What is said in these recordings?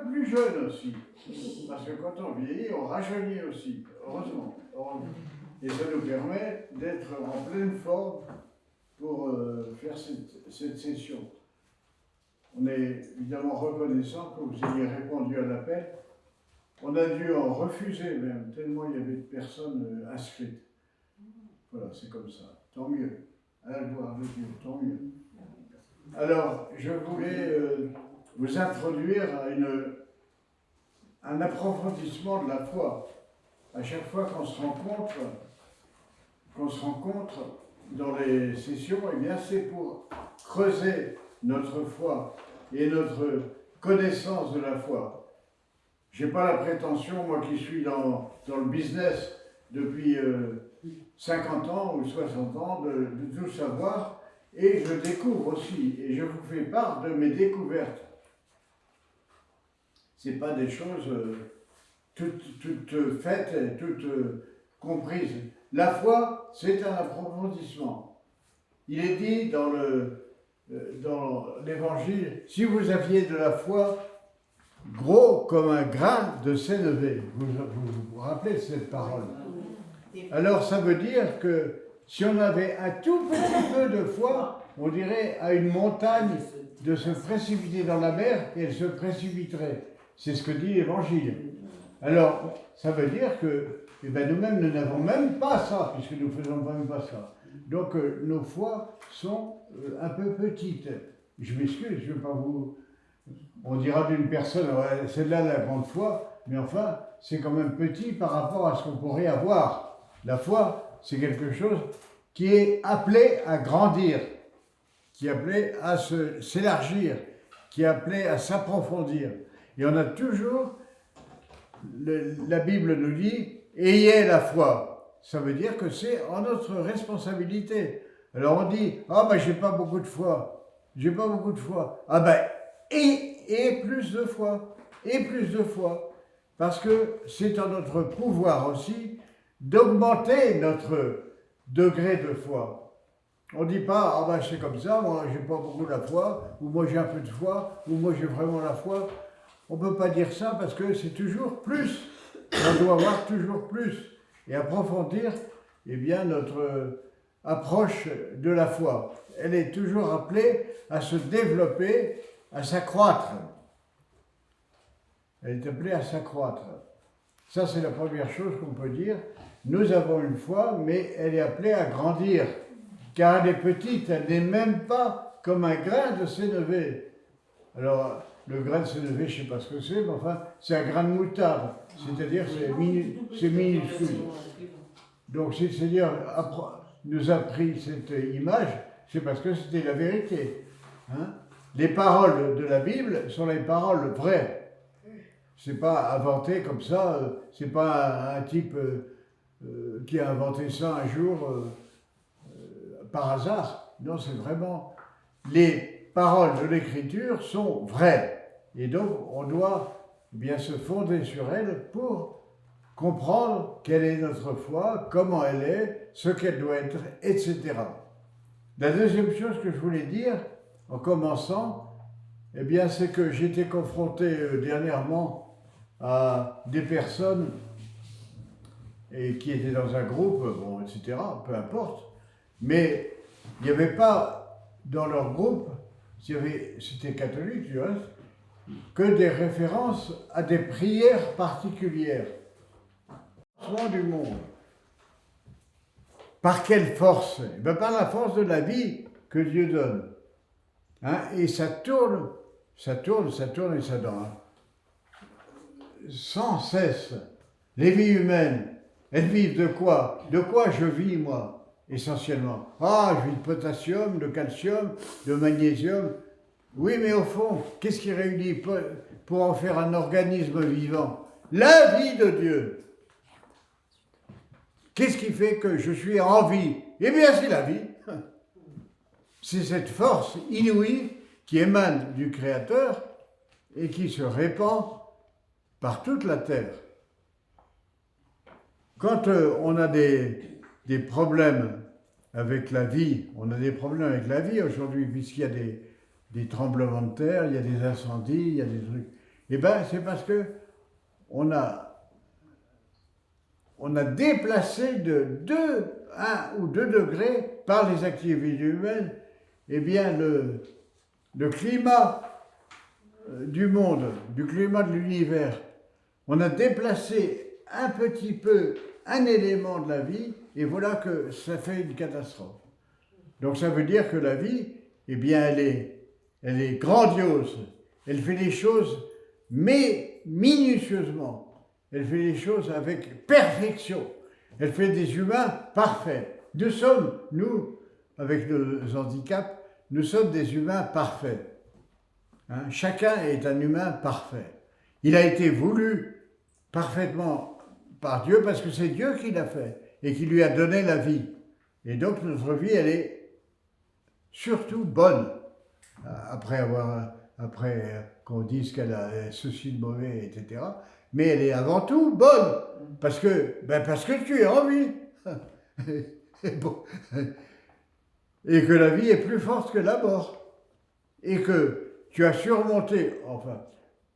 plus jeune aussi. Parce que quand on vieillit, on rajeunit aussi, heureusement. Et ça nous permet d'être en pleine forme pour faire cette session. On est évidemment reconnaissant que vous ayez répondu à l'appel. On a dû en refuser même, tellement il y avait de personnes inscrites. Voilà, c'est comme ça. Tant mieux. À la gloire de Dieu, tant mieux. Alors, je voulais vous introduire à un approfondissement de la foi. À chaque fois qu'on se rencontre dans les sessions, eh bien, c'est pour creuser notre foi et notre connaissance de la foi. Je n'ai pas la prétention, moi qui suis dans le business depuis 50 ans ou 60 ans, de tout savoir, et je découvre aussi, et je vous fais part de mes découvertes. Ce n'est pas des choses toutes faites, toutes comprises. La foi, c'est un approfondissement. Il est dit dans l'Évangile, si vous aviez de la foi, gros comme un grain de sénévé. Vous rappelez de cette parole? Alors ça veut dire que si on avait un tout petit peu de foi, on dirait à une montagne de se précipiter dans la mer et elle se précipiterait. C'est ce que dit l'Évangile. Alors ça veut dire que nous-mêmes, nous n'avons même pas ça, puisque nous ne faisons même pas ça. Donc nos foi sont un peu petites. Je m'excuse, je ne veux pas vous... On dira d'une personne, ouais, celle-là la grande foi, mais enfin, c'est quand même petit par rapport à ce qu'on pourrait avoir. La foi, c'est quelque chose qui est appelé à grandir, qui est appelé à s'élargir, qui est appelé à s'approfondir. Et on a toujours, la Bible nous dit, ayez la foi. Ça veut dire que c'est en notre responsabilité. Alors on dit, j'ai pas beaucoup de foi, j'ai pas beaucoup de foi. Et plus de foi, et plus de foi, parce que c'est en notre pouvoir aussi d'augmenter notre degré de foi. On ne dit pas, c'est comme ça, moi j'ai pas beaucoup de la foi, ou moi j'ai un peu de foi, ou moi j'ai vraiment la foi. On ne peut pas dire ça parce que c'est toujours plus. On doit avoir toujours plus et approfondir notre approche de la foi. Elle est toujours appelée à se développer, à s'accroître. Elle est appelée à s'accroître. Ça, c'est la première chose qu'on peut dire. Nous avons une foi, mais elle est appelée à grandir. Car elle est petite, elle n'est même pas comme un grain de sénévé. Alors, le grain de sénévé, je ne sais pas ce que c'est, mais enfin, c'est un grain de moutarde. C'est-à-dire, c'est minuscule. Donc, si le Seigneur nous a pris cette image, c'est parce que c'était la vérité. Les paroles de la Bible sont les paroles vraies. C'est pas inventé comme ça, c'est pas un type qui a inventé ça un jour par hasard. Non, c'est vraiment... Les paroles de l'Écriture sont vraies. Et donc, on doit bien se fonder sur elles pour comprendre quelle est notre foi, comment elle est, ce qu'elle doit être, etc. La deuxième chose que je voulais dire, en commençant, c'est que j'ai été confronté dernièrement à des personnes qui étaient dans un groupe, etc., peu importe, mais il n'y avait pas dans leur groupe, c'était catholique du reste, que des références à des prières particulières. Soin du monde. Par quelle force? Par la force de la vie que Dieu donne. Et ça tourne et ça donne. Sans cesse. Les vies humaines, elles vivent de quoi? De quoi je vis, moi, essentiellement? Je vis de potassium, de calcium, de magnésium. Oui, mais au fond, qu'est-ce qui réunit pour en faire un organisme vivant? La vie de Dieu. Qu'est-ce qui fait que je suis en vie? C'est la vie. C'est cette force inouïe qui émane du Créateur et qui se répand par toute la terre. Quand on a des problèmes avec la vie, on a des problèmes avec la vie aujourd'hui, puisqu'il y a des tremblements de terre, il y a des incendies, il y a des trucs. Eh bien, c'est parce que on a déplacé de 1 ou 2 degrés par les activités humaines, eh bien, le climat du monde, du climat de l'univers. On a déplacé un petit peu un élément de la vie, et voilà que ça fait une catastrophe. Donc ça veut dire que la vie, eh bien, elle est grandiose. Elle fait les choses, mais minutieusement. Elle fait les choses avec perfection. Elle fait des humains parfaits. Nous sommes, nous, avec nos handicaps, nous sommes des humains parfaits. Hein? Chacun est un humain parfait. Il a été voulu parfaitement par Dieu parce que c'est Dieu qui l'a fait et qui lui a donné la vie. Et donc notre vie, elle est surtout bonne. Après qu'on dise qu'elle a ceci de mauvais, etc. Mais elle est avant tout bonne parce que tu es en vie. Bon. Et que la vie est plus forte que la mort. Et que tu as surmonté, enfin,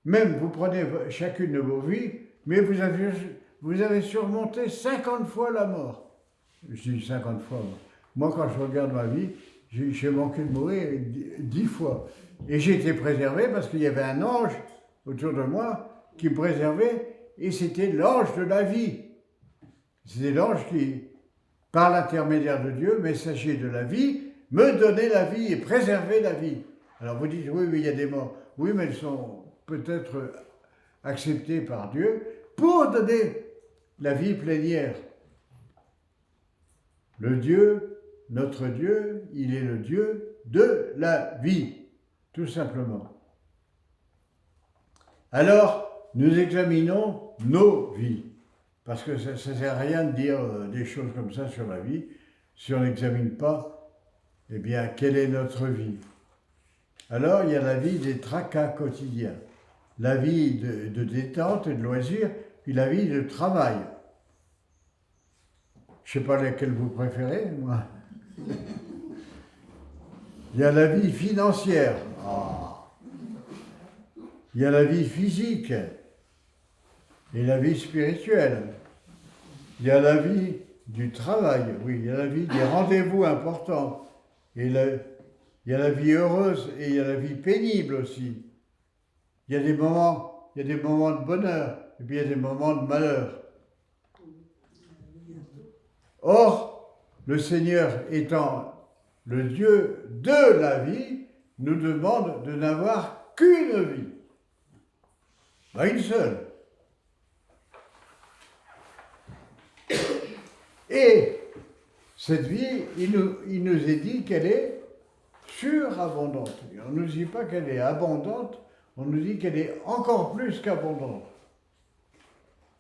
même vous prenez chacune de vos vies, mais vous avez surmonté 50 fois la mort. Je dis 50 fois. Moi, quand je regarde ma vie, j'ai manqué de mourir 10 fois. Et j'ai été préservé parce qu'il y avait un ange autour de moi qui me préservait, et c'était l'ange de la vie. C'était l'ange qui, par l'intermédiaire de Dieu, messager de la vie, me donnait la vie et préservait la vie. Alors vous dites, oui, il y a des morts. Oui, mais elles sont peut-être acceptées par Dieu pour donner la vie plénière. Le Dieu, notre Dieu, il est le Dieu de la vie, tout simplement. Alors, nous examinons nos vies, parce que ça ne sert à rien de dire des choses comme ça sur la vie, si on n'examine pas, eh bien, quelle est notre vie? Alors, il y a la vie des tracas quotidiens, la vie de détente et de loisirs, puis la vie de travail. Je ne sais pas laquelle vous préférez, moi. Il y a la vie financière. Il y a la vie physique et la vie spirituelle. Il y a la vie du travail, oui, il y a la vie des rendez-vous importants. Et il y a la vie heureuse et il y a la vie pénible aussi. Il y a des moments de bonheur et puis il y a des moments de malheur. Or, le Seigneur étant le Dieu de la vie, nous demande de n'avoir qu'une vie. Pas une seule. Et cette vie, il nous est dit qu'elle est surabondante. On ne nous dit pas qu'elle est abondante, on nous dit qu'elle est encore plus qu'abondante.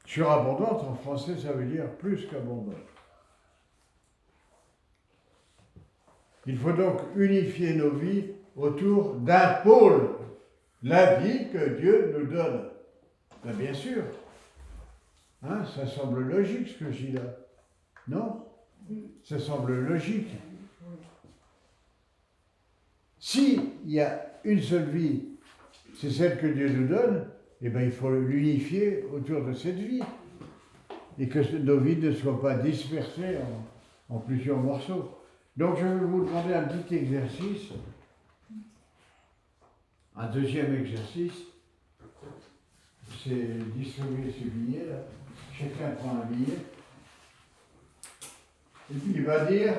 Surabondante, en français, ça veut dire plus qu'abondante. Il faut donc unifier nos vies autour d'un pôle, la vie que Dieu nous donne. Ben bien sûr. Hein, ça semble logique ce que je dis là. Non? Ça semble logique. S'il y a une seule vie, c'est celle que Dieu nous donne, eh bien il faut l'unifier autour de cette vie. Et que nos vies ne soient pas dispersées en plusieurs morceaux. Donc je vais vous demander un petit exercice, un deuxième exercice, c'est distribuer ce billet là, chacun prend un billet, et puis il va dire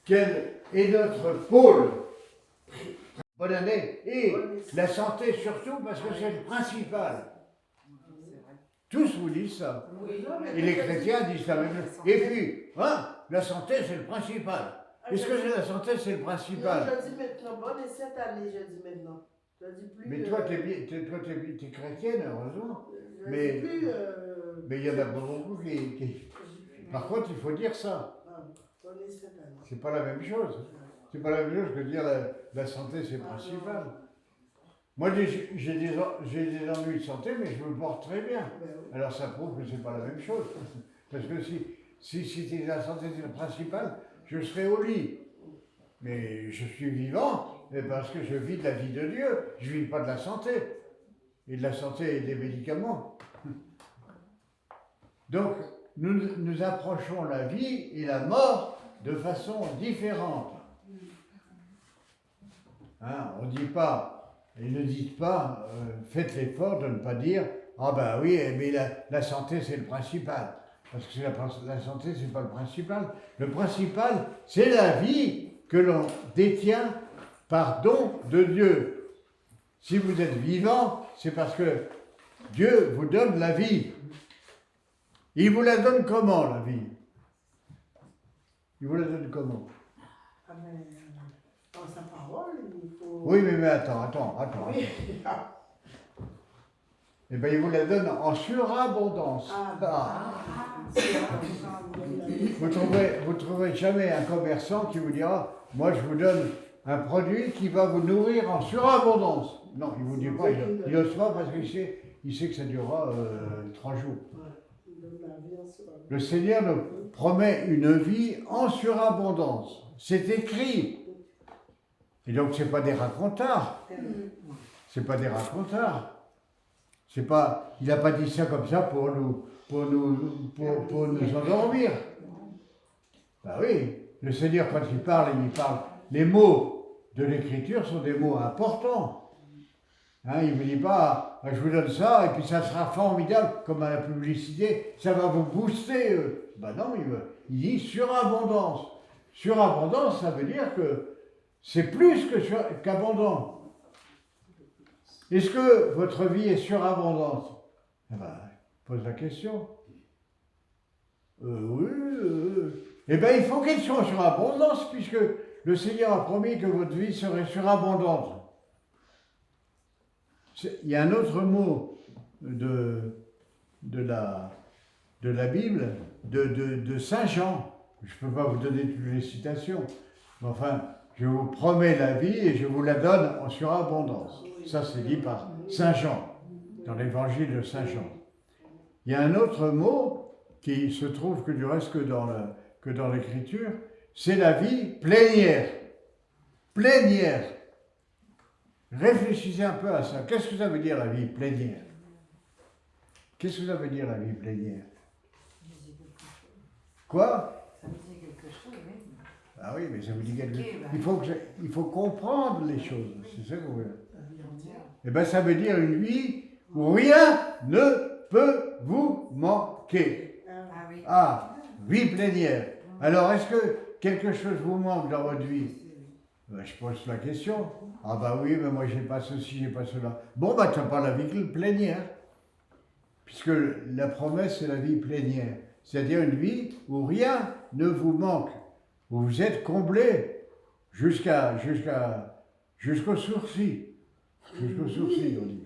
quel est notre pôle. Bonne année, et la santé surtout parce que c'est le principal. Tous vous disent ça. Et les chrétiens disent la même chose. Et puis, hein, la santé, c'est le principal. Est-ce que la santé, c'est le principal? Je dis maintenant, bonne et cette année, je dis maintenant. Je dis plus. Mais toi, t'es chrétienne, heureusement. Mais il y en a beaucoup qui... Par contre, il faut dire ça. Bonne et cette année. C'est pas la même chose. C'est pas la même chose que dire la santé, c'est le principal. Moi, j'ai des ennuis de santé, mais je me porte très bien. Alors ça prouve que c'est pas la même chose. Parce que si la santé c'est le principal, je serais au lit. Mais je suis vivant parce que je vis de la vie de Dieu. Je ne vis pas de la santé. Et de la santé et des médicaments. Donc, nous approchons la vie et la mort de façon différente. Hein, on ne dit pas, et ne dites pas, faites l'effort de ne pas dire, ah ben oui, mais la santé c'est le principal. Parce que la santé c'est pas le principal. Le principal, c'est la vie que l'on détient par don de Dieu. Si vous êtes vivant, c'est parce que Dieu vous donne la vie. Il vous la donne comment, la vie? Il vous la donne comment? Ah ben, dans sa parole, il faut... Oui, mais attends. Oui. Eh bien, il vous la donne en surabondance. Vous trouverez jamais un commerçant qui vous dira, moi je vous donne un produit qui va vous nourrir en surabondance. Non, il ne vous dit pas, il n'ose pas parce qu'il sait que ça durera 3 jours. Le Seigneur nous promet une vie en surabondance. C'est écrit. Et donc, ce n'est pas des racontards. C'est pas des racontards. C'est pas, il n'a pas dit ça comme ça pour nous endormir. Ben oui, le Seigneur, quand il parle. Les mots de l'Écriture sont des mots importants. Hein, il ne vous dit pas, je vous donne ça, et puis ça sera formidable, comme à la publicité, ça va vous booster. Ben non, il dit surabondance. Surabondance, ça veut dire que c'est plus qu'abondant. Est-ce que votre vie est surabondante? Eh ben, pose la question. Oui. Eh bien, il faut qu'elle soit en surabondance, puisque le Seigneur a promis que votre vie serait surabondante. Il y a un autre mot de la Bible, de Saint Jean. Je ne peux pas vous donner toutes les citations, mais enfin, je vous promets la vie et je vous la donne en surabondance. Ça, c'est dit par Saint Jean, dans l'évangile de Saint Jean. Il y a un autre mot qui se trouve que du reste que dans l'Écriture, c'est la vie plénière. Plénière. Réfléchissez un peu à ça. Qu'est-ce que ça veut dire la vie plénière? Qu'est-ce que ça veut dire la vie plénière? Quoi? Ça me dit quelque chose, oui. Ah oui, mais ça vous dit quelque chose. Il faut comprendre les choses. C'est ça que vous voulez. Eh bien, ça veut dire une vie où rien ne peut vous manquer. Ah oui. Ah, vie plénière. Alors, est-ce que quelque chose vous manque dans votre vie? Ben, je pose la question. Ah bah oui, mais moi j'ai pas ceci, j'ai pas cela. Bon, bah tu n'as pas la vie plénière. Puisque la promesse, c'est la vie plénière. C'est-à-dire une vie où rien ne vous manque. Où vous êtes comblé jusqu'au sourcil. Jusqu'au sourcil, on dit.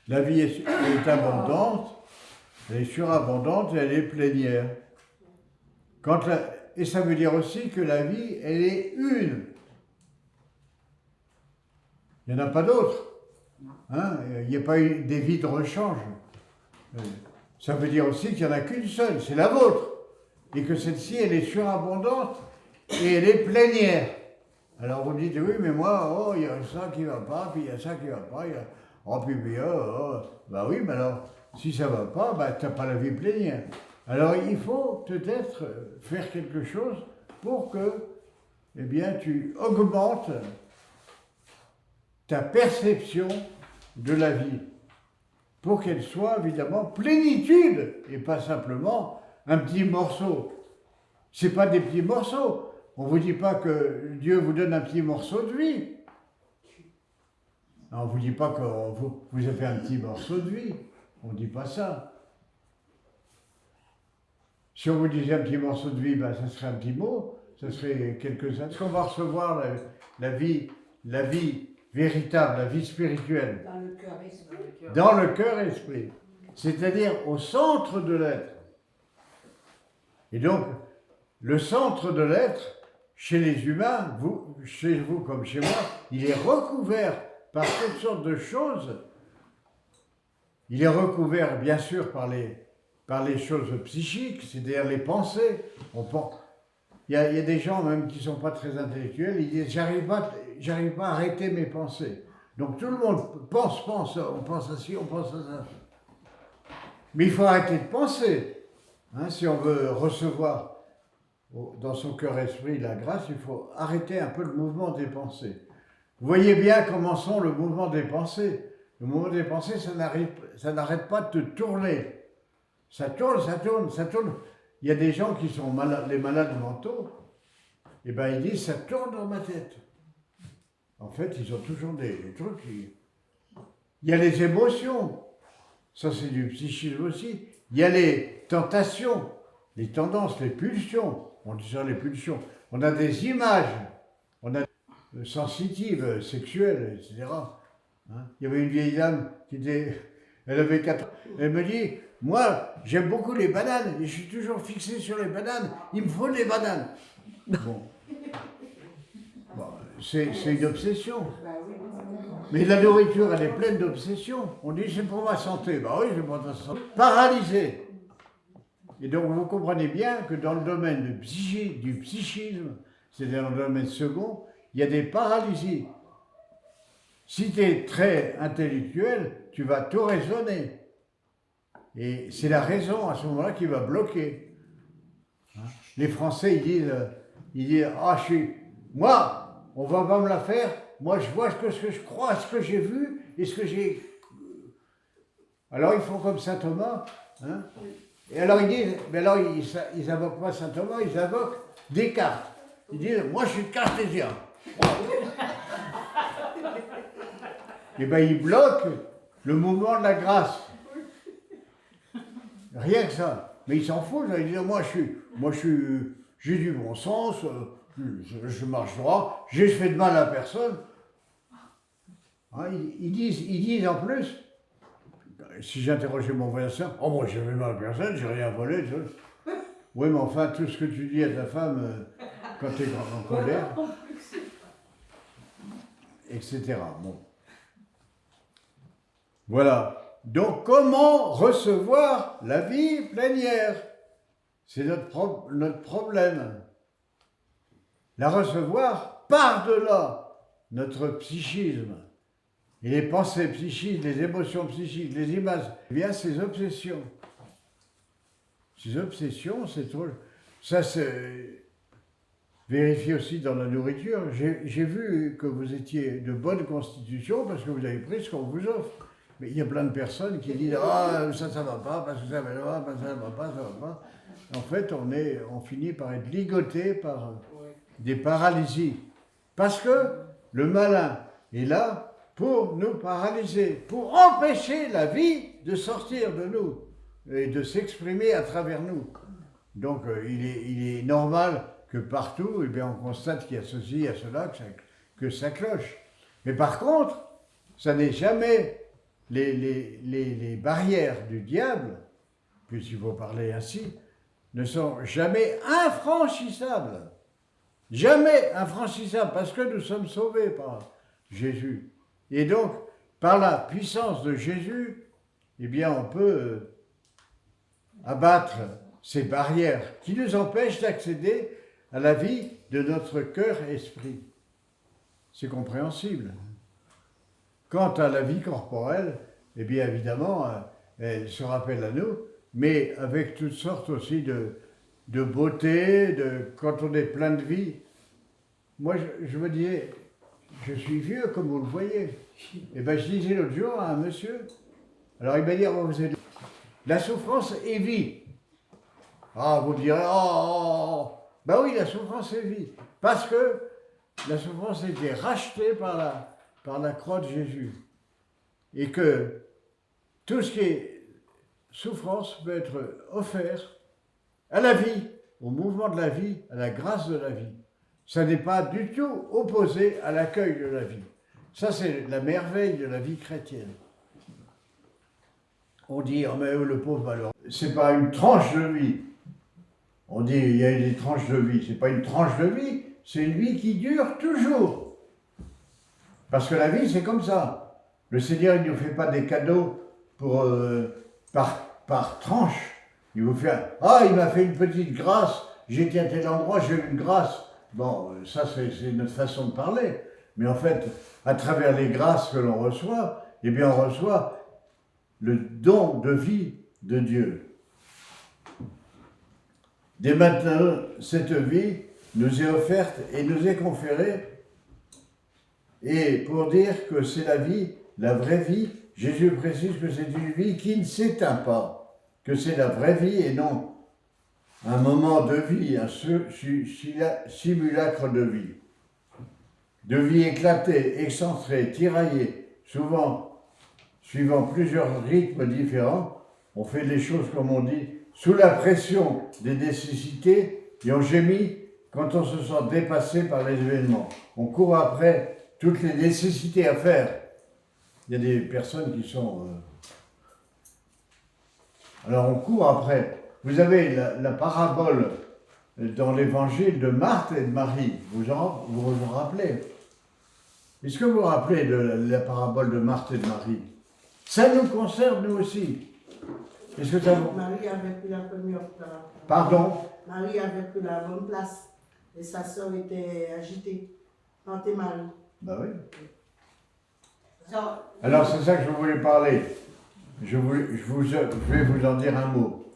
La vie est abondante, elle est surabondante et elle est plénière. Et ça veut dire aussi que la vie, elle est une. Il n'y en a pas d'autres. Hein? Il n'y a pas eu des vies de rechange. Ça veut dire aussi qu'il n'y en a qu'une seule, c'est la vôtre. Et que celle-ci, elle est surabondante et elle est plénière. Alors vous dites, oui, mais moi, il y a ça qui ne va pas, puis il y a ça qui ne va pas, bah oui, mais alors, si ça ne va pas, bah, tu n'as pas la vie plénière. Alors il faut peut-être faire quelque chose pour que, eh bien, tu augmentes ta perception de la vie, pour qu'elle soit évidemment plénitude et pas simplement un petit morceau. C'est pas des petits morceaux. On ne vous dit pas que Dieu vous donne un petit morceau de vie. On ne vous dit pas que vous avez un petit morceau de vie. On ne dit pas ça. Si on vous disait un petit morceau de vie, ben, ça serait un petit mot, ça serait quelques-uns. Est-ce qu'on va recevoir la vie véritable, la vie spirituelle? Dans le cœur esprit. Dans le cœur esprit. C'est-à-dire au centre de l'être. Et donc, le centre de l'être, chez les humains, chez vous comme chez moi, il est recouvert par toutes sortes de choses. Il est recouvert, bien sûr, par les choses psychiques, c'est-à-dire les pensées. il y a des gens même qui ne sont pas très intellectuels, ils disent j'arrive pas à arrêter mes pensées. Donc tout le monde pense, on pense à ci, on pense à ça. Mais il faut arrêter de penser. Hein, si on veut recevoir dans son cœur-esprit la grâce, il faut arrêter un peu le mouvement des pensées. Vous voyez bien comment sont le mouvement des pensées. Le mouvement des pensées, ça n'arrête pas de tourner. Ça tourne, ça tourne, ça tourne. Il y a des gens qui sont les malades mentaux, et ben ils disent ça tourne dans ma tête. En fait, ils ont toujours des trucs. Il y a les émotions, ça c'est du psychisme aussi. Il y a les tentations, les tendances, les pulsions. On dit ça les pulsions. On a des images, on a sensitives, sexuelles, etc. Hein? Il y avait une vieille dame qui était, elle avait 4 ans, elle me dit, moi j'aime beaucoup les bananes et je suis toujours fixé sur les bananes, il me faut des bananes. Bon, c'est une obsession. Mais la nourriture, elle est pleine d'obsessions. On dit c'est pour ma santé. Bah oui, c'est pour ta santé. Paralysé. Et donc vous comprenez bien que dans le domaine du psychisme, c'est-à-dire dans le domaine second, il y a des paralysies. Si tu es très intellectuel, tu vas tout raisonner. Et c'est la raison à ce moment-là qui va bloquer. Les Français, ils disent ah, moi, on va pas me la faire. Moi, je vois ce que je crois, ce que j'ai vu et ce que j'ai. Alors ils font comme saint Thomas. Hein, et alors ils disent, mais alors ils invoquent pas saint Thomas, ils invoquent Descartes. Ils disent, moi je suis cartésien. Et bien ils bloquent le mouvement de la grâce. Rien que ça. Mais ils s'en foutent, ils disent, j'ai du bon sens, je marche droit, j'ai fait de mal à personne. Hein, ils disent en plus, si j'interrogeais mon voisin, oh moi j'ai fait mal à personne, j'ai rien volé. Oui, mais enfin, tout ce que tu dis à ta femme quand tu es en colère, etc. Bon. Voilà. Donc, comment recevoir la vie plénière? C'est notre problème. La recevoir par-delà notre psychisme. Et les pensées psychiques, les émotions psychiques, les images, eh bien, ces obsessions. Ces obsessions, c'est trop. Ça se vérifie aussi dans la nourriture. J'ai vu que vous étiez de bonne constitution parce que vous avez pris ce qu'on vous offre. Mais il y a plein de personnes qui disent ah, ça va pas, parce que ça va pas, parce que ça va pas, ça va pas. En fait, on finit par être ligoté par des paralysies. Parce que le malin est là pour nous paralyser, pour empêcher la vie de sortir de nous et de s'exprimer à travers nous. Donc il est normal que partout, eh bien, on constate qu'il y a ceci, il y a cela, que ça cloche. Mais par contre, ça n'est jamais les barrières du diable, puisqu'il faut parler ainsi, ne sont jamais infranchissables. Jamais infranchissables, parce que nous sommes sauvés par Jésus. Et donc, par la puissance de Jésus, eh bien, on peut abattre ces barrières qui nous empêchent d'accéder à la vie de notre cœur-esprit. C'est compréhensible. Quant à la vie corporelle, eh bien, évidemment, elle se rappelle à nous, mais avec toutes sortes aussi de beauté, quand on est plein de vie. Moi, je me disais, je suis vieux, comme vous le voyez. Et bien, je disais l'autre jour à un monsieur, alors il m'a dit, oh, vous êtes... la souffrance est vie. Ah, vous direz, oh, ben oui, la souffrance est vie. Parce que la souffrance a été rachetée par la croix de Jésus. Et que tout ce qui est souffrance peut être offert à la vie, au mouvement de la vie, à la grâce de la vie. Ça n'est pas du tout opposé à l'accueil de la vie. Ça, c'est la merveille de la vie chrétienne. On dit, oh mais le pauvre malheureux, c'est pas une tranche de vie. On dit, il y a des tranches de vie. C'est pas une tranche de vie, c'est une vie qui dure toujours. Parce que la vie, c'est comme ça. Le Seigneur, il ne nous fait pas des cadeaux par tranche. Il vous fait, il m'a fait une petite grâce, j'étais à tel endroit, j'ai eu une grâce. Bon, ça c'est notre façon de parler. Mais en fait, à travers les grâces que l'on reçoit, eh bien on reçoit le don de vie de Dieu. Dès maintenant, cette vie nous est offerte et nous est conférée. Et pour dire que c'est la vie, la vraie vie, Jésus précise que c'est une vie qui ne s'éteint pas, que c'est la vraie vie et non un moment de vie, un simulacre de vie. De vie éclatée, excentrée, tiraillée, souvent suivant plusieurs rythmes différents, on fait les choses, comme on dit, sous la pression des nécessités et on gémit quand on se sent dépassé par les événements. On court après toutes les nécessités à faire. Il y a des personnes qui sont... Alors on court après. Vous avez la parabole dans l'évangile de Marthe et de Marie. Vous vous rappelez? Est-ce que vous vous rappelez de la parabole de Marthe et de Marie? Ça nous concerne nous aussi. Est-ce que ça vous... Marie avait pris la première place. Pardon? Marie avait pris la bonne place. Et sa sœur était agitée. Tante Marie. Ben oui. Non, Alors c'est ça que je voulais parler. Je vais vous en dire un mot.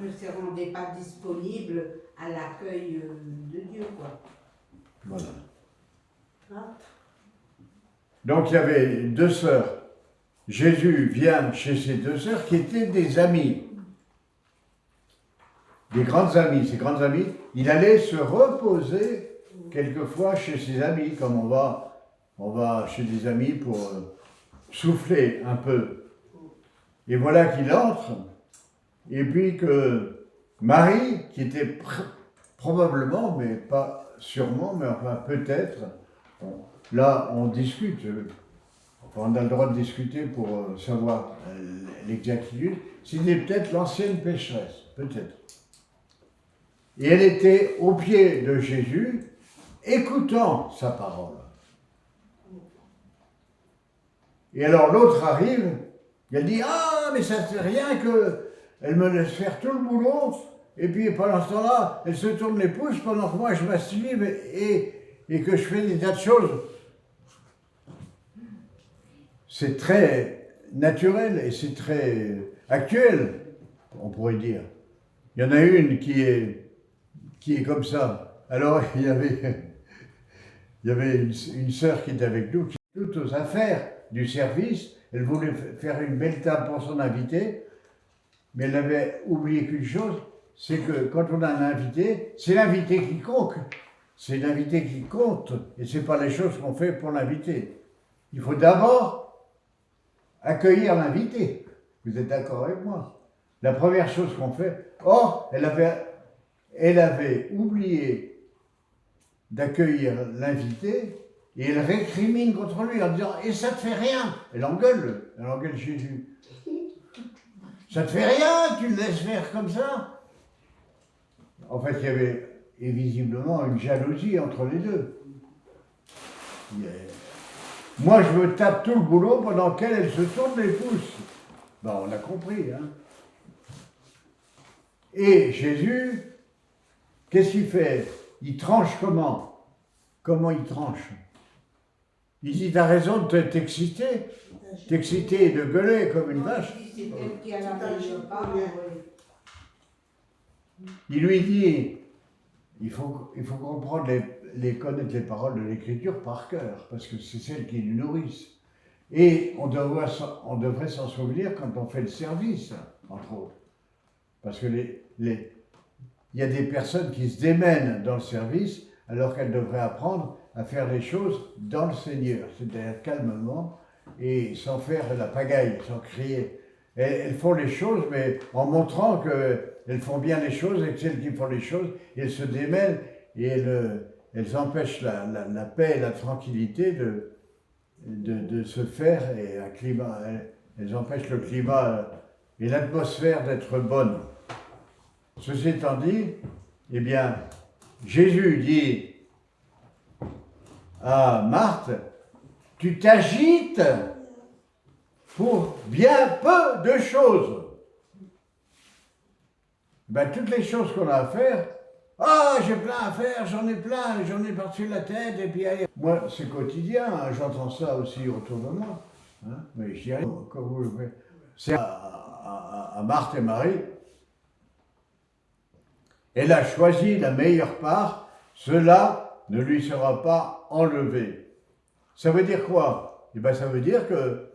ne se rendait pas disponible à l'accueil de Dieu, quoi. Voilà. Ah. Donc il y avait deux sœurs. Jésus vient chez ces deux sœurs qui étaient des amies. Des grandes amies. Ces grandes amies, il allait se reposer quelquefois chez ses amis, comme on va chez des amis pour souffler un peu. Et voilà qu'il entre, et puis que Marie, qui était probablement, mais pas sûrement, mais enfin peut-être, là on discute, enfin, on a le droit de discuter pour savoir l'exactitude, c'était peut-être l'ancienne pécheresse, peut-être. Et elle était au pied de Jésus, écoutant sa parole. Et alors l'autre arrive, elle dit « Ah, mais ça c'est rien que elle me laisse faire tout le boulot, et puis pendant ce temps-là, elle se tourne les pouces pendant que moi je m'assume et que je fais des tas de choses. » C'est très naturel et c'est très actuel, on pourrait dire. Il y en a une qui est comme ça. Alors il y avait une sœur qui était avec nous, qui était toute aux affaires du service. Elle voulait faire une belle table pour son invité, mais elle avait oublié qu'une chose, c'est que quand on a un invité, c'est l'invité qui compte. C'est l'invité qui compte, et ce n'est pas les choses qu'on fait pour l'invité. Il faut d'abord accueillir l'invité. Vous êtes d'accord avec moi? La première chose qu'on fait, or, elle avait oublié d'accueillir l'invité, et elle récrimine contre lui en disant « Et ça te fait rien ?» Elle engueule Jésus. « Ça te fait rien, tu le laisses faire comme ça ?» En fait, il y avait visiblement une jalousie entre les deux. Moi, je me tape tout le boulot pendant qu'elle, elle se tourne les pouces. Ben, on a compris, hein. Et Jésus, qu'est-ce qu'il fait? Il tranche comment? Comment il tranche? Il dit, t'as raison de t'exciter et de gueuler comme une vache. C'est elle qui a la pas. Il lui dit, il faut comprendre, connaître les paroles de l'Écriture par cœur, parce que c'est celles qui nous nourrissent. Et on devrait s'en souvenir quand on fait le service, entre autres. Parce que il y a des personnes qui se démènent dans le service, alors qu'elles devraient apprendre à faire les choses dans le Seigneur, c'est-à-dire calmement et sans faire la pagaille, sans crier. Elles font les choses, mais en montrant qu'elles font bien les choses et que celles qui font les choses, elles se démènent et elles empêchent la paix et la tranquillité de se faire et un climat. Elles empêchent le climat et l'atmosphère d'être bonne. Ceci étant dit, eh bien, Jésus dit à Marthe, tu t'agites pour bien peu de choses. Ben, toutes les choses qu'on a à faire, ah, j'ai plein à faire, j'en ai par-dessus la tête, et puis allez. Moi, c'est quotidien, hein, j'entends ça aussi autour de moi. Hein, mais je dis rien, comme vous le faites. C'est à Marthe et Marie. Elle a choisi la meilleure part, cela ne lui sera pas enlevé. Ça veut dire quoi? Eh bien, ça veut dire que,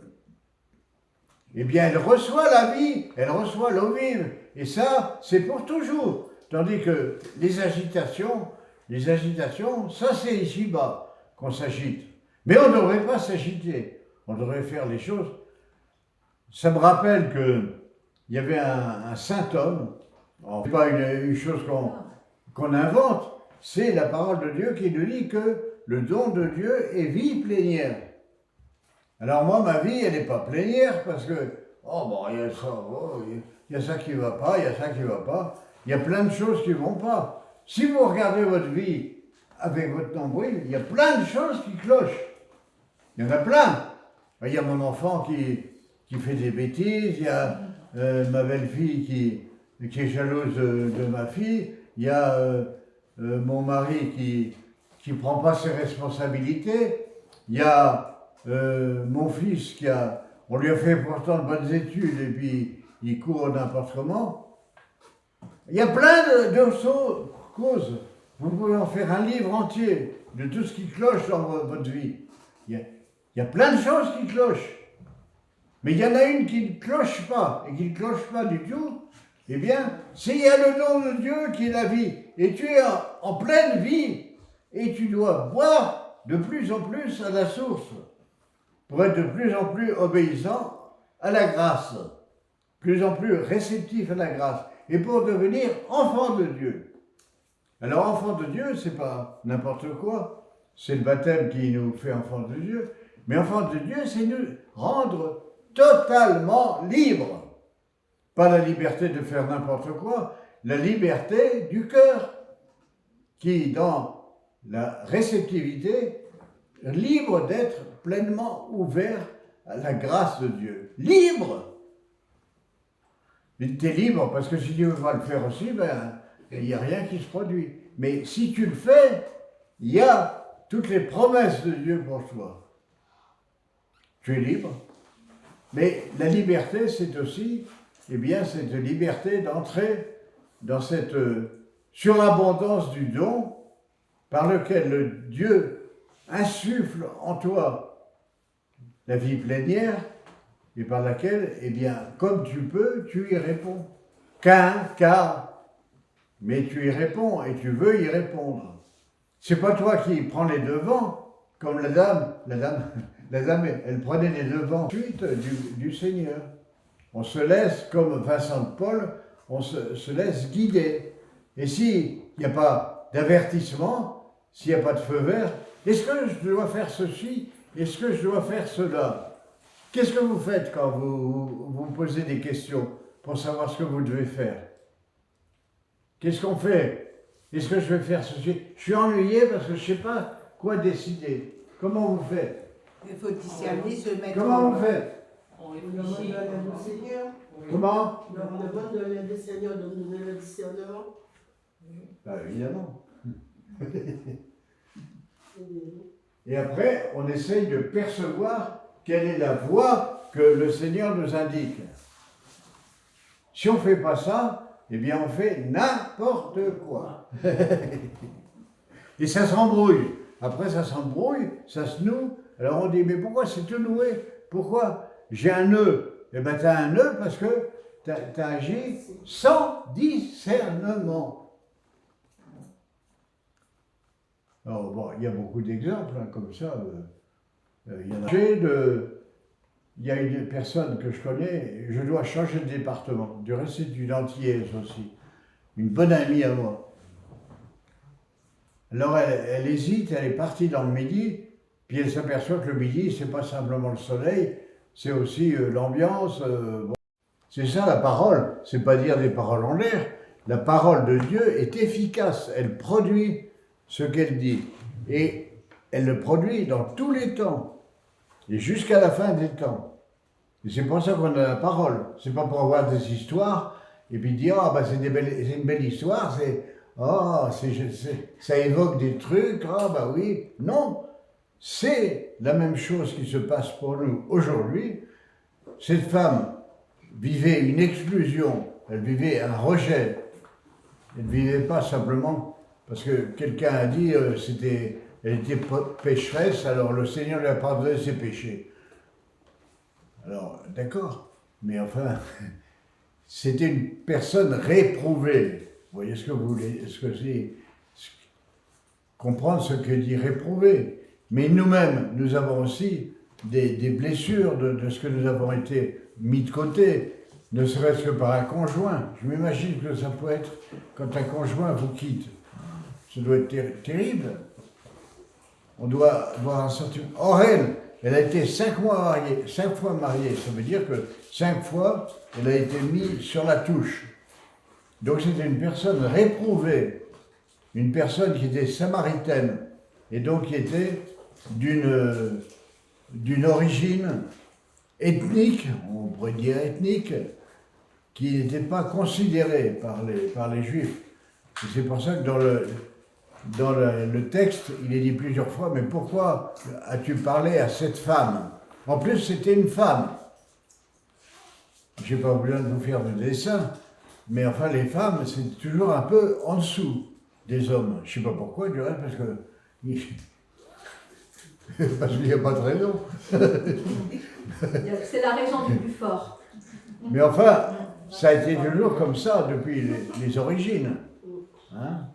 eh bien, elle reçoit la vie, elle reçoit l'eau vive, et ça, c'est pour toujours. Tandis que les agitations, ça c'est ici-bas qu'on s'agite. Mais on ne devrait pas s'agiter, on devrait faire les choses. Ça me rappelle qu'il y avait un saint homme, ce n'est pas une chose qu'on invente, c'est la parole de Dieu qui nous dit que le don de Dieu est vie plénière. Alors moi, ma vie, elle n'est pas plénière parce que, oh bon, il y a ça, oh, il y a ça qui ne va pas, il y a ça qui ne va pas. Il y a plein de choses qui ne vont pas. Si vous regardez votre vie avec votre nombril, il y a plein de choses qui clochent. Il y en a plein. Il y a mon enfant qui fait des bêtises, il y a ma belle-fille qui est jalouse de ma fille, il y a mon mari qui ne prend pas ses responsabilités, il y a mon fils on lui a fait pourtant de bonnes études et puis il court n'importe comment. Il y a plein de causes. Vous pouvez en faire un livre entier de tout ce qui cloche dans votre vie. Il y a plein de choses qui clochent. Mais il y en a une qui ne cloche pas, et qui ne cloche pas du tout. Eh bien, c'est il y a le don de Dieu qui est la vie. Et tu es en pleine vie. Et tu dois boire de plus en plus à la source. Pour être de plus en plus obéissant à la grâce. Plus en plus réceptif à la grâce. Et pour devenir enfant de Dieu. Alors, enfant de Dieu, c'est pas n'importe quoi. C'est le baptême qui nous fait enfant de Dieu. Mais enfant de Dieu, c'est nous rendre totalement libres. Pas la liberté de faire n'importe quoi, la liberté du cœur, qui, dans la réceptivité, libre d'être pleinement ouvert à la grâce de Dieu. Libre! Tu es libre, parce que si tu ne veux pas le faire aussi, ben, il n'y a rien qui se produit. Mais si tu le fais, il y a toutes les promesses de Dieu pour toi. Tu es libre. Mais la liberté, c'est aussi, eh bien, cette liberté d'entrer dans cette surabondance du don par lequel le Dieu insuffle en toi la vie plénière et par laquelle, eh bien, comme tu peux, tu y réponds. Car, mais tu y réponds et tu veux y répondre. C'est pas toi qui prends les devants, comme la dame, elle prenait les devants ensuite du Seigneur. On se laisse, comme Vincent de Paul, on se laisse guider. Et s'il n'y a pas d'avertissement, s'il n'y a pas de feu vert, est-ce que je dois faire ceci? Est-ce que je dois faire cela? Qu'est-ce que vous faites quand vous me posez des questions pour savoir ce que vous devez faire? Qu'est-ce qu'on fait? Est-ce que je vais faire ceci? Je suis ennuyé parce que je ne sais pas quoi décider. Comment vous faites? Il faut discerner, se mettre. Comment vous faites? On demande de l'aide du Seigneur. Comment? On demande de l'aide du Seigneur de nous donner le discernement. Bah, évidemment. Et après, on essaye de percevoir quelle est la voie que le Seigneur nous indique. Si on ne fait pas ça, eh bien on fait n'importe quoi. Et ça s'embrouille. Après ça s'embrouille, ça se noue. Alors on dit, mais pourquoi c'est tout noué? Pourquoi? J'ai un nœud. Eh bien tu as un nœud parce que tu as agi sans discernement. Alors bon, il y a beaucoup d'exemples hein, comme ça. Il y a une personne que je connais, je dois changer de département. Du reste, c'est une antillaise aussi. Une bonne amie à moi. Alors elle hésite, elle est partie dans le Midi, puis elle s'aperçoit que le Midi, c'est pas simplement le soleil, c'est aussi l'ambiance. Bon. C'est ça la parole, c'est pas dire des paroles en l'air. La parole de Dieu est efficace, elle produit ce qu'elle dit. Et elle le produit dans tous les temps, et jusqu'à la fin des temps. Et c'est pour ça qu'on a la parole. C'est pas pour avoir des histoires et puis dire ah bah c'est une belle histoire, ça évoque des trucs, ah bah oui. Non, c'est la même chose qui se passe pour nous aujourd'hui. Cette femme vivait une exclusion, elle vivait un rejet. Elle ne vivait pas simplement parce que quelqu'un a dit elle était pécheresse, alors le Seigneur lui a pardonné ses péchés. Alors, d'accord, mais enfin, c'était une personne réprouvée. Vous voyez ce que vous voulez, comprendre ce que dit réprouvé. Mais nous-mêmes, nous avons aussi des blessures de ce que nous avons été mis de côté, ne serait-ce que par un conjoint. Je m'imagine que ça peut être quand un conjoint vous quitte. Ça doit être terrible. On doit avoir un sentiment. Or, elle a été 5 fois mariée. Ça veut dire que 5 fois, elle a été mise sur la touche. Donc c'était une personne réprouvée, une personne qui était samaritaine, et donc qui était d'une origine ethnique, on pourrait dire ethnique, qui n'était pas considérée par les Juifs. Et c'est pour ça que dans le texte, il est dit plusieurs fois, mais pourquoi as-tu parlé à cette femme? En plus, c'était une femme. Je n'ai pas besoin de vous faire de dessin, mais enfin, les femmes, c'est toujours un peu en dessous des hommes. Je ne sais pas pourquoi, du reste, parce qu'il n'y a pas de raison. C'est la raison du plus fort. Mais enfin, ça a été toujours comme ça depuis les origines. Hein?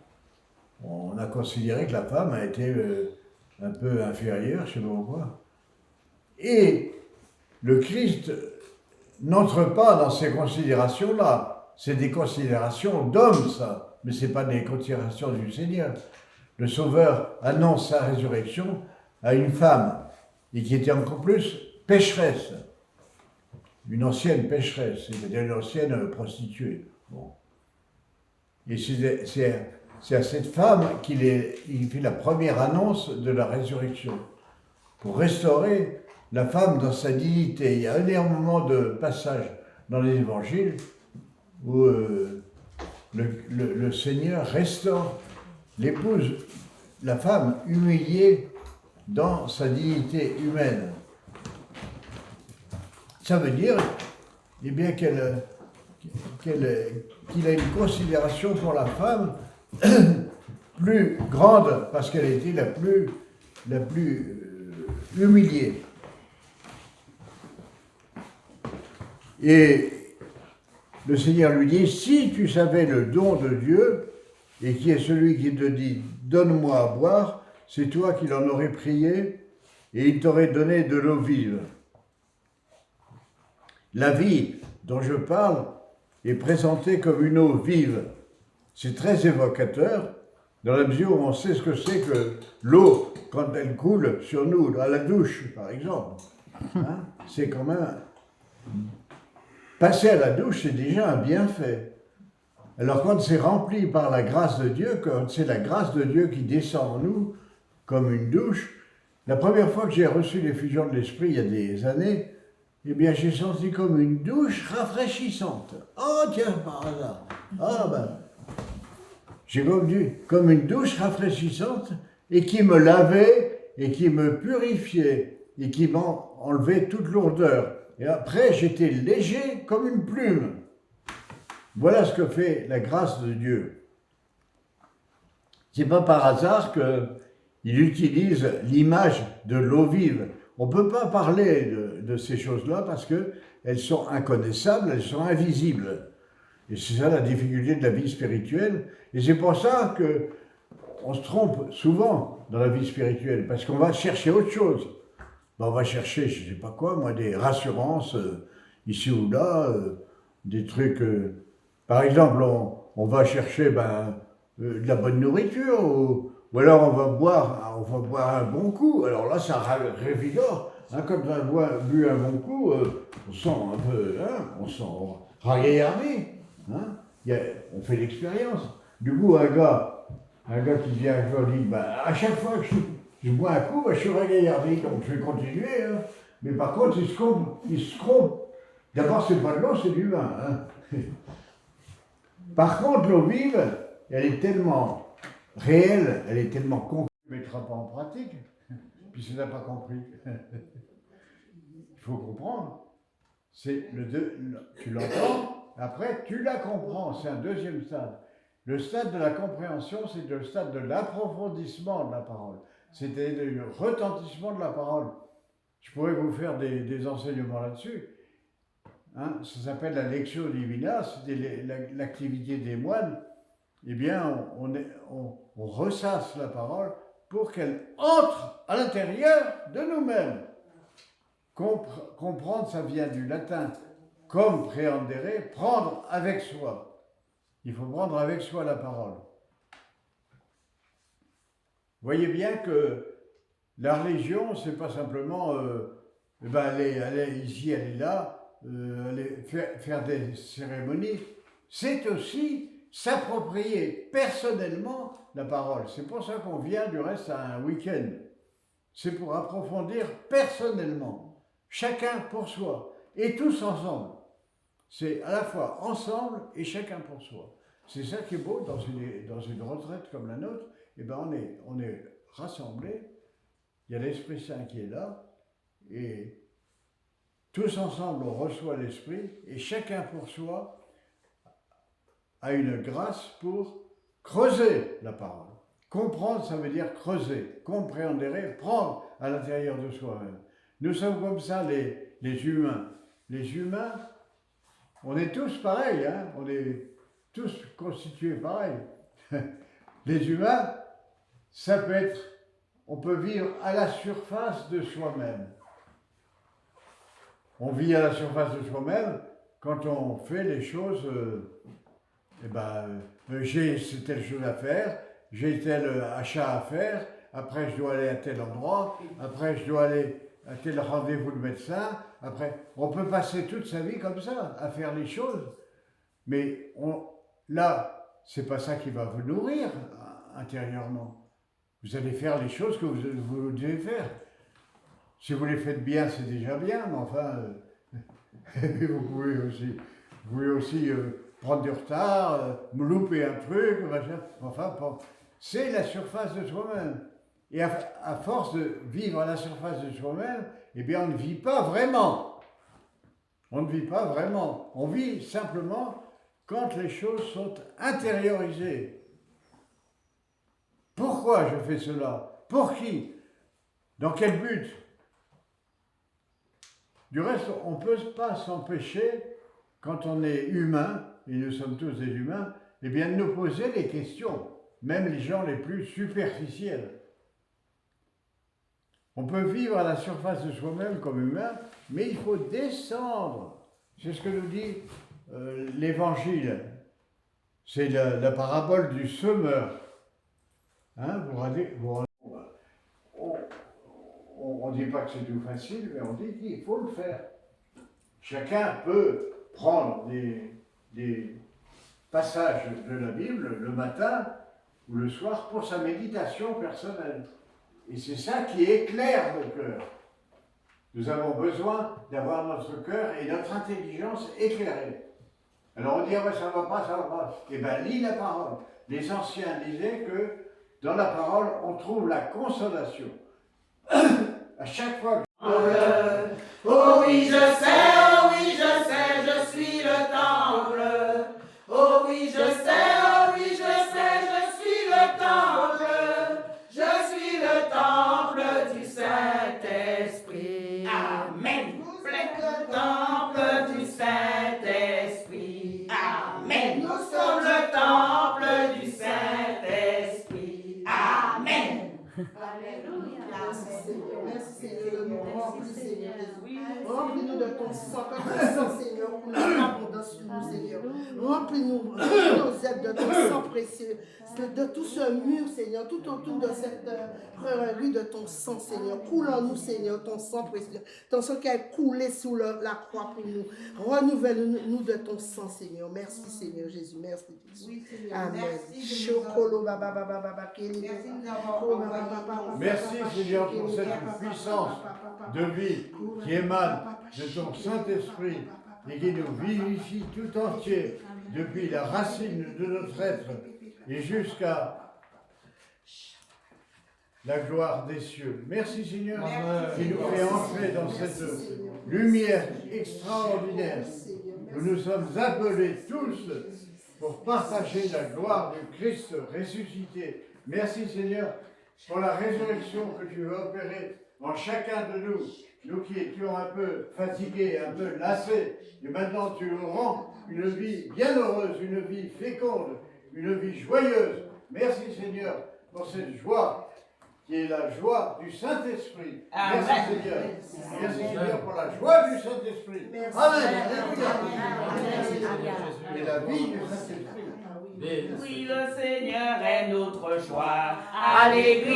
On a considéré que la femme a été un peu inférieure, je ne sais pas pourquoi. Et le Christ n'entre pas dans ces considérations-là. C'est des considérations d'homme, ça. Mais ce n'est pas des considérations du Seigneur. Le Sauveur annonce sa résurrection à une femme, et qui était encore plus pécheresse. Une ancienne pécheresse, c'est-à-dire une ancienne prostituée. Bon. Et c'est à cette femme qu'il fait la première annonce de la résurrection, pour restaurer la femme dans sa dignité. Il y a énormément de passages dans les évangiles où le Seigneur restaure l'épouse, la femme humiliée dans sa dignité humaine. Ça veut dire eh bien, qu'il a une considération pour la femme plus grande parce qu'elle était la plus humiliée. Et le Seigneur lui dit, si tu savais le don de Dieu, et qui est celui qui te dit, donne-moi à boire, c'est toi qui l'en aurais prié, et il t'aurait donné de l'eau vive. La vie dont je parle est présentée comme une eau vive. C'est très évocateur, dans la mesure où on sait ce que c'est que l'eau quand elle coule sur nous, à la douche par exemple. Hein, c'est quand même... Passer à la douche, c'est déjà un bienfait. Alors quand c'est rempli par la grâce de Dieu, quand c'est la grâce de Dieu qui descend en nous, comme une douche, la première fois que j'ai reçu l'effusion de l'Esprit, il y a des années, eh bien j'ai senti comme une douche rafraîchissante. Oh tiens, par hasard. Ah ben, j'ai comme une douche rafraîchissante et qui me lavait et qui me purifiait et qui m'enlevait toute lourdeur. Et après, j'étais léger comme une plume. Voilà ce que fait la grâce de Dieu. C'est pas par hasard qu'il utilise l'image de l'eau vive. On ne peut pas parler de ces choses-là parce qu'elles sont inconnaissables, elles sont invisibles. Et c'est ça la difficulté de la vie spirituelle. Et c'est pour ça qu'on se trompe souvent dans la vie spirituelle, parce qu'on va chercher autre chose. On va chercher, je ne sais pas quoi, moi, des rassurances ici ou là, des trucs... par exemple, on va chercher de la bonne nourriture, ou alors on va boire un bon coup. Alors là, ça révigore. Hein, quand on a bu un bon coup, on sent un peu, on sent ragaillardi. Hein, on fait l'expérience. Du coup, un gars qui vient dit, à chaque fois que je bois un coup, je suis ragaillardi, donc je vais continuer. Hein. Mais par contre, il se trompe. D'abord, c'est pas de l'eau, c'est du vin. Hein. Par contre, l'eau vive, elle est tellement réelle, elle est tellement concrète, tu ne mettras pas en pratique, puis tu n'as pas compris. Il faut comprendre. C'est tu l'entends, après tu la comprends, c'est un deuxième stade. Le stade de la compréhension, c'est le stade de l'approfondissement de la parole. C'était le retentissement de la parole. Je pourrais vous faire des enseignements là-dessus. Hein, ça s'appelle la lectio divina, c'était l'activité des moines. Eh bien, on ressasse la parole pour qu'elle entre à l'intérieur de nous-mêmes. Comprendre, ça vient du latin comprehendere, prendre avec soi. Il faut prendre avec soi la parole. Voyez bien que la religion, c'est pas simplement aller ici, aller là, aller faire des cérémonies. C'est aussi s'approprier personnellement la parole. C'est pour ça qu'on vient du reste à un week-end. C'est pour approfondir personnellement, chacun pour soi, et tous ensemble. C'est à la fois ensemble et chacun pour soi. C'est ça qui est beau dans une retraite comme la nôtre. Eh ben on est rassemblés, il y a l'Esprit Saint qui est là, et tous ensemble on reçoit l'Esprit, et chacun pour soi a une grâce pour creuser la parole. Comprendre, ça veut dire creuser, compréhender, prendre à l'intérieur de soi-même. Nous sommes comme ça les humains. Les humains, on est tous pareils, hein? On est tous constitués pareils. Les humains, ça peut être, on peut vivre à la surface de soi-même. On vit à la surface de soi-même quand on fait les choses, j'ai telle chose à faire, j'ai tel achat à faire, après je dois aller à tel endroit, après je dois aller à tel rendez-vous de médecin, après, on peut passer toute sa vie comme ça, à faire les choses, mais là, c'est pas ça qui va vous nourrir intérieurement. Vous allez faire les choses que vous devez faire. Si vous les faites bien, c'est déjà bien, mais enfin, vous pouvez aussi prendre du retard, louper un truc, machin. Enfin, bon, c'est la surface de soi-même. Et à force de vivre à la surface de soi-même, eh bien, on ne vit pas vraiment. On ne vit pas vraiment. On vit simplement quand les choses sont intériorisées. Pourquoi je fais cela? Pour qui? Dans quel but? Du reste, on ne peut pas s'empêcher, quand on est humain, et nous sommes tous des humains, eh bien de nous poser des questions, même les gens les plus superficiels. On peut vivre à la surface de soi-même comme humain, mais il faut descendre. C'est ce que nous dit l'Évangile. C'est la parabole du semeur. Hein, on ne dit pas que c'est tout facile, mais on dit qu'il faut le faire. Chacun peut prendre des passages de la Bible le matin ou le soir pour sa méditation personnelle. Et c'est ça qui éclaire nos cœurs. Nous avons besoin d'avoir notre cœur et notre intelligence éclairée. Alors on dit, ah ben ça va pas. Eh bien, lis la parole. Les anciens disaient que dans la parole, on trouve la consolation. À chaque fois que... Oh oui, je sais, je suis le temple. Oh oui, je sais, je suis le temple. Je suis le temple du Saint-Esprit. Amen. Le temple du Saint-Esprit. Amen. Nous sommes le temple du Saint-Esprit. Amen. Alléluia. Merci Seigneur de nous remplir, Seigneur Jésus. Remplis-nous de ton sang, que ton sang, Seigneur, coule en abondance sur nous, Seigneur. Remplis-nous nos ailes de ton sang précieux, de tout ce mur, Seigneur, tout autour de cette rue de ton sang, Seigneur. Coule en nous, Seigneur, ton sang précieux, ton sang qui a coulé sous la croix pour nous. Renouvelle-nous de ton sang, Seigneur. Merci, Seigneur Jésus. Merci, Jésus. Oui, Seigneur. Amen. Merci Seigneur pour cette puissance de vie qui émane de ton Saint-Esprit et qui nous vivifie tout entier depuis la racine de notre être et jusqu'à la gloire des cieux. Merci Seigneur qui nous fait entrer dans cette lumière extraordinaire où nous sommes appelés tous pour partager la gloire du Christ ressuscité. Merci Seigneur pour la résurrection que tu veux opérer en chacun de nous, nous qui étions un peu fatigués, un peu lassés, et maintenant tu nous rends une vie bienheureuse, une vie féconde, une vie joyeuse. Merci Seigneur pour cette joie qui est la joie du Saint-Esprit. Merci Seigneur. Merci Seigneur pour la joie du Saint-Esprit. Amen. Et la vie du Saint-Esprit. Oui, le Seigneur est notre joie. Alléluia,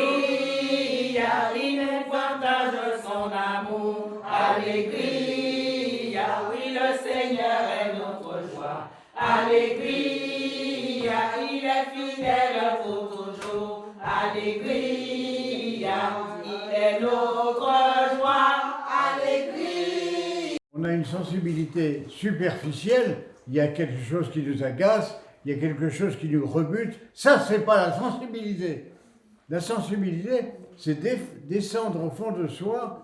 il nous partage son amour. Alléluia, oui, le Seigneur est notre joie. Alléluia, il est fidèle pour toujours. Alléluia, il est notre joie. Alléluia. On a une sensibilité superficielle, il y a quelque chose qui nous agace, il y a quelque chose qui nous rebute. Ça, c'est pas la sensibilité. La sensibilité, c'est descendre au fond de soi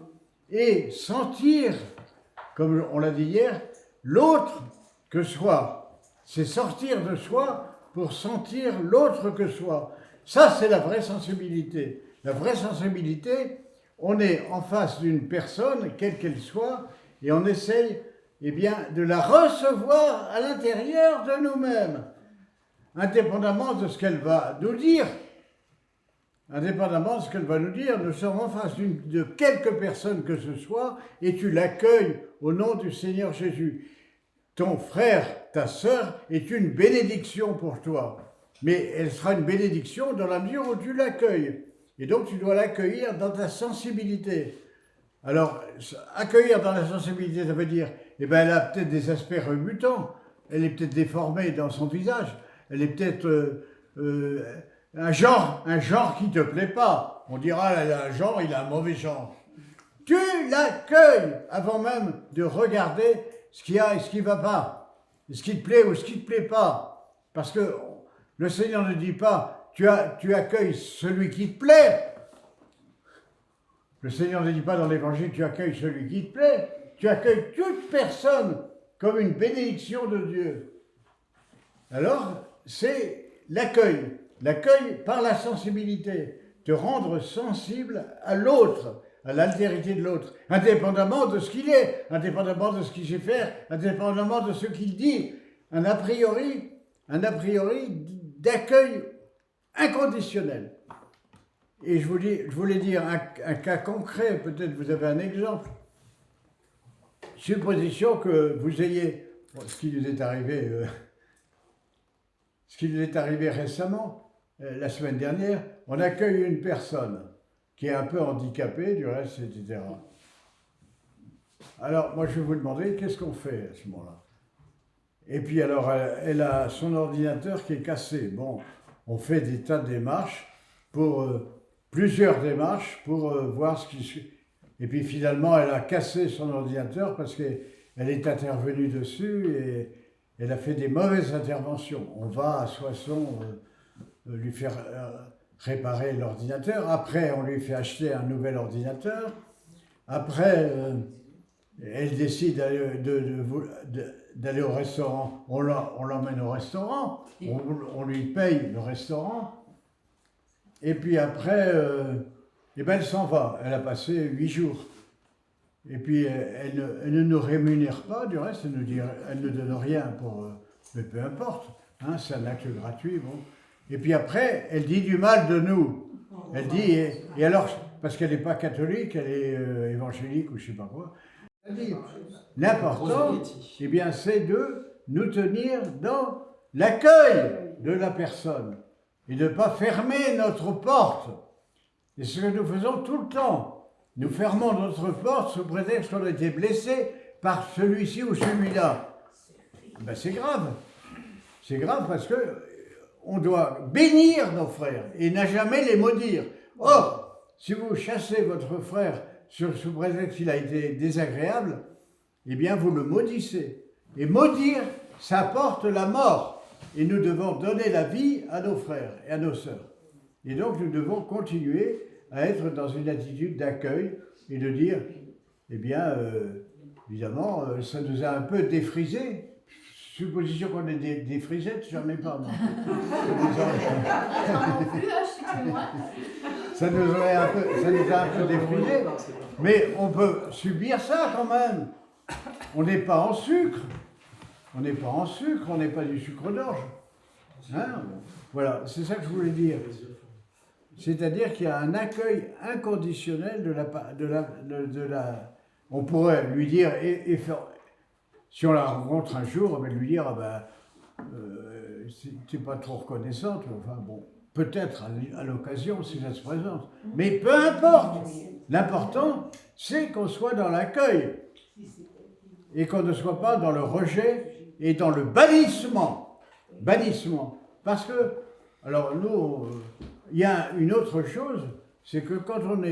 et sentir, comme on l'a dit hier, l'autre que soi. C'est sortir de soi pour sentir l'autre que soi. Ça, c'est la vraie sensibilité. La vraie sensibilité, on est en face d'une personne, quelle qu'elle soit, et on essaye de la recevoir à l'intérieur de nous-mêmes, indépendamment de ce qu'elle va nous dire. Indépendamment de ce qu'elle va nous dire, nous sommes en face de quelque personne que ce soit, et tu l'accueilles au nom du Seigneur Jésus. Ton frère, ta sœur est une bénédiction pour toi. Mais elle sera une bénédiction dans la mesure où tu l'accueilles. Et donc tu dois l'accueillir dans ta sensibilité. Alors, accueillir dans la sensibilité, ça veut dire, elle a peut-être des aspects rebutants, elle est peut-être déformée dans son visage, elle est peut-être un genre qui ne te plaît pas. On dira, elle a un genre, il a un mauvais genre. Tu l'accueilles avant même de regarder ce qu'il y a et ce qui ne va pas, ce qui te plaît ou ce qui ne te plaît pas. Parce que le Seigneur ne dit pas, tu accueilles celui qui te plaît. Le Seigneur ne dit pas dans l'Évangile, tu accueilles celui qui te plaît. Tu accueilles toute personne comme une bénédiction de Dieu. Alors, c'est l'accueil. L'accueil par la sensibilité. Te rendre sensible à l'autre, à l'altérité de l'autre, indépendamment de ce qu'il est, indépendamment de ce qu'il sait faire, indépendamment de ce qu'il dit. Un a priori d'accueil inconditionnel. Et je voulais dire un cas concret, peut-être vous avez un exemple. Supposition que vous ayez, ce qui nous est arrivé récemment, la semaine dernière, on accueille une personne qui est un peu handicapée, du reste, etc. Alors, moi, je vais vous demander, qu'est-ce qu'on fait à ce moment-là? Et puis, alors, elle a son ordinateur qui est cassé. Bon, on fait des tas de démarches, plusieurs démarches, pour voir ce qui... Et puis, finalement, elle a cassé son ordinateur parce qu'elle est intervenue dessus et elle a fait des mauvaises interventions. On va à Soissons lui faire réparer l'ordinateur. Après, on lui fait acheter un nouvel ordinateur. Après, elle décide d'aller au restaurant. On l'emmène au restaurant. On lui paye le restaurant. Et puis après, elle s'en va. Elle a passé 8 jours. Et puis, elle ne nous rémunère pas, du reste, elle ne donne rien pour... mais peu importe, hein, c'est un acte gratuit, bon. Et puis après, elle dit du mal de nous. Elle dit, et alors, parce qu'elle n'est pas catholique, elle est évangélique ou je ne sais pas quoi. Elle dit, l'important, eh bien, c'est de nous tenir dans l'accueil de la personne et de ne pas fermer notre porte. Et ce que nous faisons tout le temps. Nous fermons notre porte sous prétexte qu'on a été blessé par celui-ci ou celui-là. Ben c'est grave. C'est grave parce que on doit bénir nos frères et n'a jamais les maudire. Or, si vous chassez votre frère sous prétexte qu'il a été désagréable, eh bien vous le maudissez. Et maudire, ça apporte la mort. Et nous devons donner la vie à nos frères et à nos sœurs. Et donc nous devons continuer à être dans une attitude d'accueil et de dire, eh bien, évidemment, ça nous a un peu défrisé. Supposition qu'on ait des frisettes, j'en ai pas, moi. Ça nous a un peu défrisé. Mais on peut subir ça quand même. On n'est pas en sucre. On n'est pas en sucre, on n'est pas du sucre d'orge. Hein? Voilà, c'est ça que je voulais dire. C'est-à-dire qu'il y a un accueil inconditionnel de la. On pourrait lui dire, et faire, si on la rencontre un jour, on va lui dire, ah ben, c'est pas trop reconnaissante, enfin bon, peut-être à l'occasion si ça se présente. Mais peu importe, l'important, c'est qu'on soit dans l'accueil et qu'on ne soit pas dans le rejet et dans le bannissement. Bannissement. Parce que, alors nous, il y a une autre chose, c'est que quand on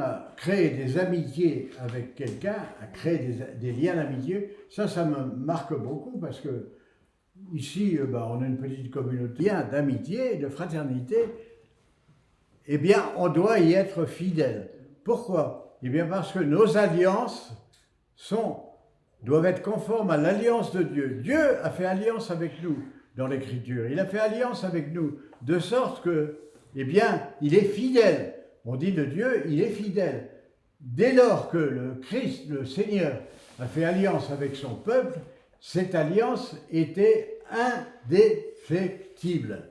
a créé des amitiés avec quelqu'un, a créé des liens d'amitié, ça me marque beaucoup parce que ici, on a une petite communauté d'amitié, de fraternité. Eh bien, on doit y être fidèle. Pourquoi? Eh bien, parce que nos alliances doivent être conformes à l'alliance de Dieu. Dieu a fait alliance avec nous dans l'Écriture. Il a fait alliance avec nous, de sorte que, eh bien, il est fidèle. On dit de Dieu, il est fidèle. Dès lors que le Christ, le Seigneur, a fait alliance avec son peuple, cette alliance était indéfectible.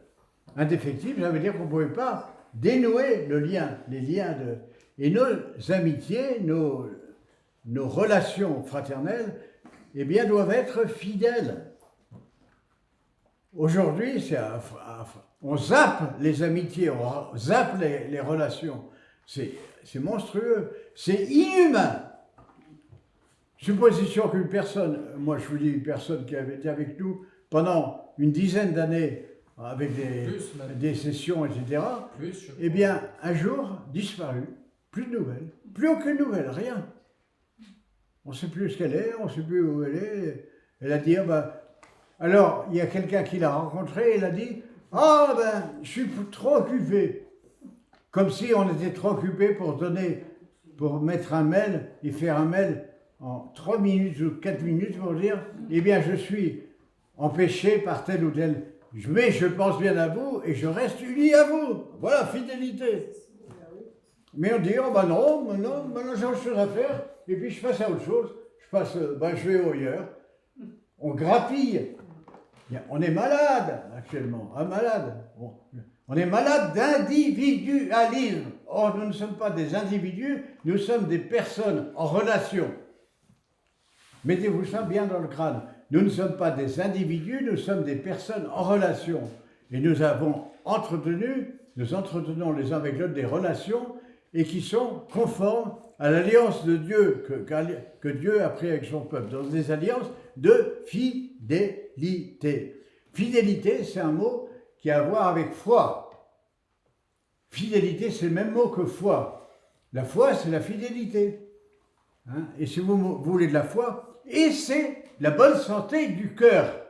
Indéfectible, ça veut dire qu'on ne pouvait pas dénouer le lien, les liens de... Et nos amitiés, nos relations fraternelles, eh bien, doivent être fidèles. Aujourd'hui, on zappe les amitiés, on zappe les relations. C'est monstrueux, c'est inhumain. Supposition qu'une personne, moi je vous dis une personne qui avait été avec nous pendant une dizaine d'années, avec des sessions, etc., eh bien, un jour, disparu, plus de nouvelles, plus aucune nouvelle, rien. On ne sait plus ce qu'elle est, on ne sait plus où elle est. Elle a dit, alors, il y a quelqu'un qui l'a rencontré, il a dit, je suis trop occupé. Comme si on était trop occupé pour mettre un mail et faire un mail en 3 minutes ou 4 minutes pour dire, eh bien, je suis empêché par tel ou tel. Mais je pense bien à vous et je reste uni à vous. Voilà, fidélité. Mais on dit, non, maintenant j'ai autre chose à faire, et puis je passe à autre chose. Je vais ailleurs. On grappille. On est malade actuellement, malade. On est malade d'individualisme. Or, nous ne sommes pas des individus, nous sommes des personnes en relation. Mettez-vous ça bien dans le crâne. Nous ne sommes pas des individus, nous sommes des personnes en relation. Et nous entretenons les uns avec l'autre des relations et qui sont conformes à l'alliance de Dieu que Dieu a pris avec son peuple, dans des alliances de fidélité. Fidélité, c'est un mot qui a à voir avec foi. Fidélité, c'est le même mot que foi. La foi, c'est la fidélité. Et si vous voulez de la foi, et c'est la bonne santé du cœur.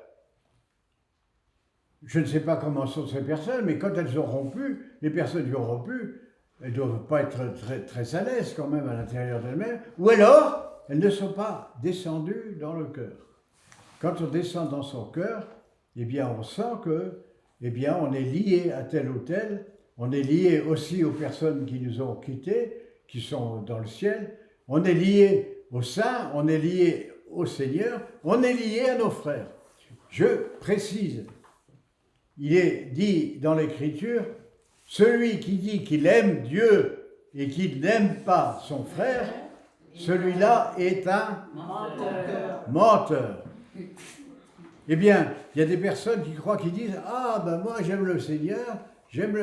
Je ne sais pas comment sont ces personnes, mais quand elles ont rompu, les personnes qui ont rompu, elles ne doivent pas être très, très à l'aise quand même à l'intérieur d'elles-mêmes, ou alors elles ne sont pas descendues dans le cœur. Quand on descend dans son cœur, eh bien on sent que, eh bien on est lié à tel ou tel, on est lié aussi aux personnes qui nous ont quittés, qui sont dans le ciel, on est lié aux saints, on est lié au Seigneur, on est lié à nos frères. Je précise, il est dit dans l'Écriture, celui qui dit qu'il aime Dieu et qu'il n'aime pas son frère, celui-là est un menteur. Eh bien, il y a des personnes qui croient, qui disent, moi j'aime le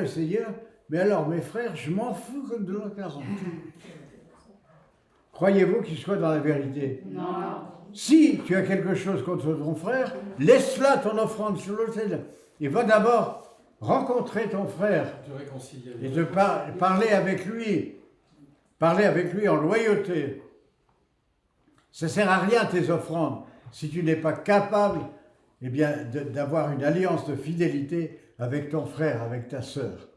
Seigneur, mais alors mes frères, je m'en fous comme de l'an 40. Croyez-vous qu'il soit dans la vérité? Non. Si tu as quelque chose contre ton frère, laisse-la ton offrande sur l'autel et va d'abord rencontrer ton frère et de parler avec lui en loyauté. Ça ne sert à rien tes offrandes si tu n'es pas capable eh bien, d'avoir une alliance de fidélité avec ton frère, avec ta sœur.